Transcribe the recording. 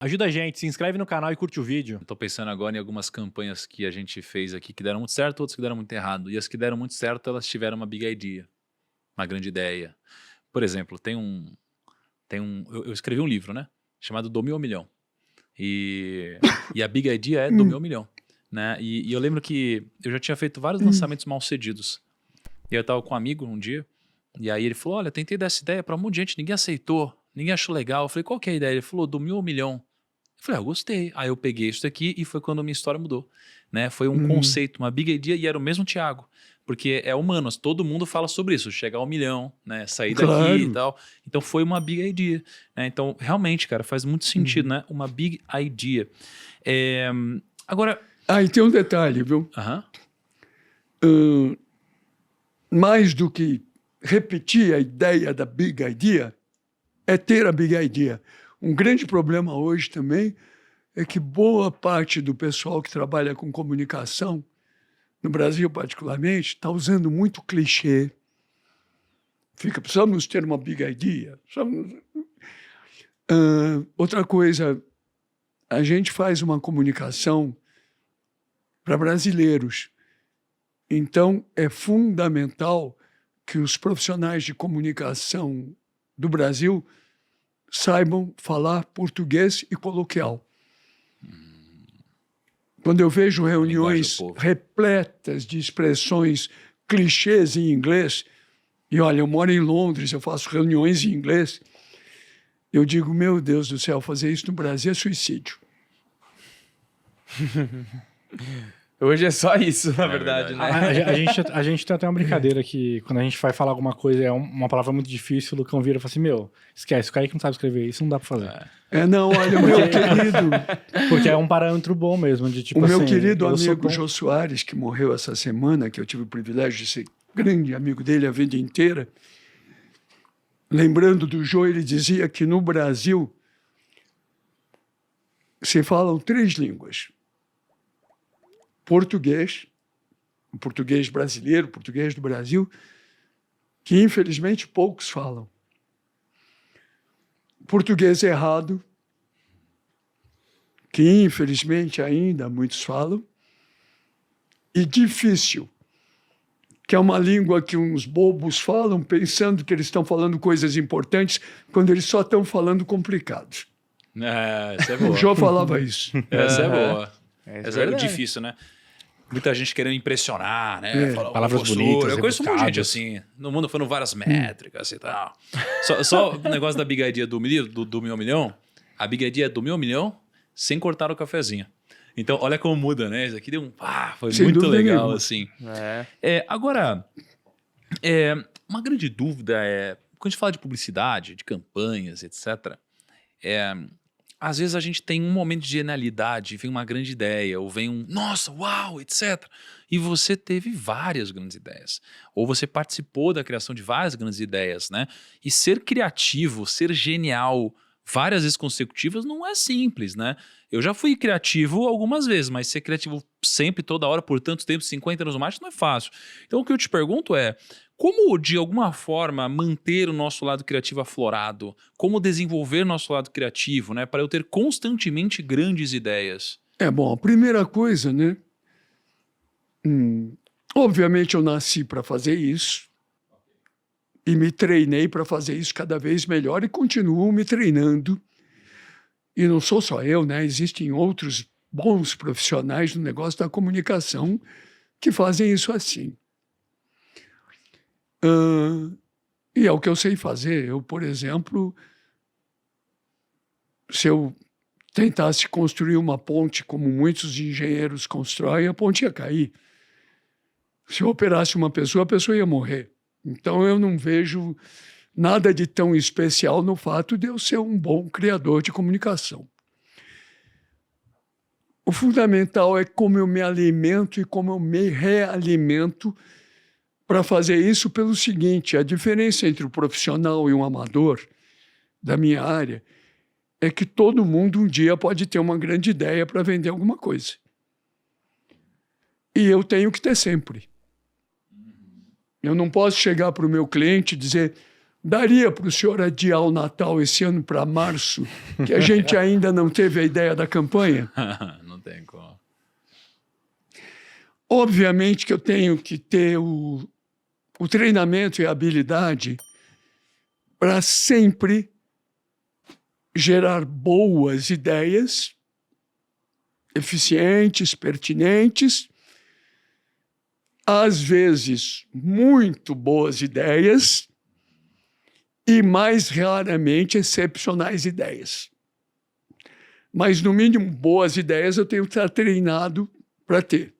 Ajuda a gente, se inscreve no canal e curte o vídeo. Eu tô pensando agora em algumas campanhas que a gente fez aqui que deram muito certo, outras que deram muito errado. E as que deram muito certo, elas tiveram uma big idea, uma grande ideia. Por exemplo, eu escrevi um livro, né? Chamado Do Mil ao Milhão. E a big idea é do mil ao milhão, né? E eu lembro que eu já tinha feito vários lançamentos mal sucedidos. E eu tava com um amigo um dia, e aí ele falou, olha, tentei dar essa ideia pra um monte de gente, ninguém aceitou, ninguém achou legal. Eu falei, qual que é a ideia? Ele falou, do mil ao milhão. Eu falei, eu gostei. Aí eu peguei isso daqui e foi quando a minha história mudou, né? Foi um conceito, uma big idea, e era o mesmo Thiago. Porque é humanos, todo mundo fala sobre isso, chegar ao milhão, né? Sair daqui e tal. Então foi uma big idea, né? Então, realmente, cara, faz muito sentido, né? Uma big idea. Agora... Ah, e tem um detalhe, viu? Mais do que repetir a ideia da big idea, é ter a big idea. Um grande problema hoje também é que boa parte do pessoal que trabalha com comunicação, no Brasil particularmente, está usando muito clichê. Precisamos ter uma big idea. Outra coisa, a gente faz uma comunicação para brasileiros. Então, é fundamental que os profissionais de comunicação do Brasil saibam falar português e coloquial. Quando eu vejo reuniões repletas de expressões clichês em inglês, e olha, eu moro em Londres, eu faço reuniões em inglês, eu digo, meu Deus do céu, fazer isso no Brasil é suicídio. Hoje é só isso, na verdade, né? A gente tem até uma brincadeira que quando a gente vai falar alguma coisa, é uma palavra muito difícil, o Lucão vira e fala assim, meu, esquece, o cara que não sabe escrever isso não dá pra fazer. Não, olha, o meu querido... Porque é um parâmetro bom mesmo, de tipo o assim... O meu querido amigo Jô Soares, que morreu essa semana, que eu tive o privilégio de ser grande amigo dele a vida inteira, lembrando do Jô, ele dizia que no Brasil se falam 3 línguas. Português, o português brasileiro, o português do Brasil, que infelizmente poucos falam. Português errado, que infelizmente ainda muitos falam. E difícil, que é uma língua que uns bobos falam pensando que eles estão falando coisas importantes quando eles só estão falando complicados. Essa é boa. O Jô falava isso. Essa é boa. Essa é difícil, né? Muita gente querendo impressionar, né? Palavras bonitas, eu conheço um monte de gente assim. No mundo foram várias métricas e tal. Só o negócio da big idea do mil ao milhão. A big idea é do mil ao milhão sem cortar o cafezinho. Então, olha como muda, né? Isso aqui deu foi sem muito legal, nenhuma. assim. Agora, uma grande dúvida é... Quando a gente fala de publicidade, de campanhas, etc., às vezes a gente tem um momento de genialidade, vem uma grande ideia, ou vem nossa, uau, etc. E você teve várias grandes ideias. Ou você participou da criação de várias grandes ideias, né? E ser criativo, ser genial várias vezes consecutivas não é simples, né? Eu já fui criativo algumas vezes, mas ser criativo sempre, toda hora, por tanto tempo, 50 anos no marketing, não é fácil. Então o que eu te pergunto é, como de alguma forma manter o nosso lado criativo aflorado? Como desenvolver nosso lado criativo, né? Para eu ter constantemente grandes ideias? Bom, a primeira coisa, né? Obviamente eu nasci para fazer isso e me treinei para fazer isso cada vez melhor e continuo me treinando. E não sou só eu, né? Existem outros bons profissionais no negócio da comunicação que fazem isso assim. E é o que eu sei fazer. Eu, por exemplo, se eu tentasse construir uma ponte como muitos engenheiros constroem, a ponte ia cair. Se eu operasse uma pessoa, a pessoa ia morrer. Então eu não vejo nada de tão especial no fato de eu ser um bom criador de comunicação. O fundamental é como eu me alimento e como eu me realimento para fazer isso pelo seguinte, a diferença entre o profissional e um amador da minha área é que todo mundo um dia pode ter uma grande ideia para vender alguma coisa. E eu tenho que ter sempre. Eu não posso chegar para o meu cliente e dizer, Daria para o senhor adiar o Natal esse ano para março, que a gente ainda não teve a ideia da campanha? Não tem como. Obviamente que eu tenho que ter o treinamento e a habilidade para sempre gerar boas ideias, eficientes, pertinentes, às vezes muito boas ideias e, mais raramente, excepcionais ideias. Mas, no mínimo, boas ideias eu tenho que estar treinado para ter.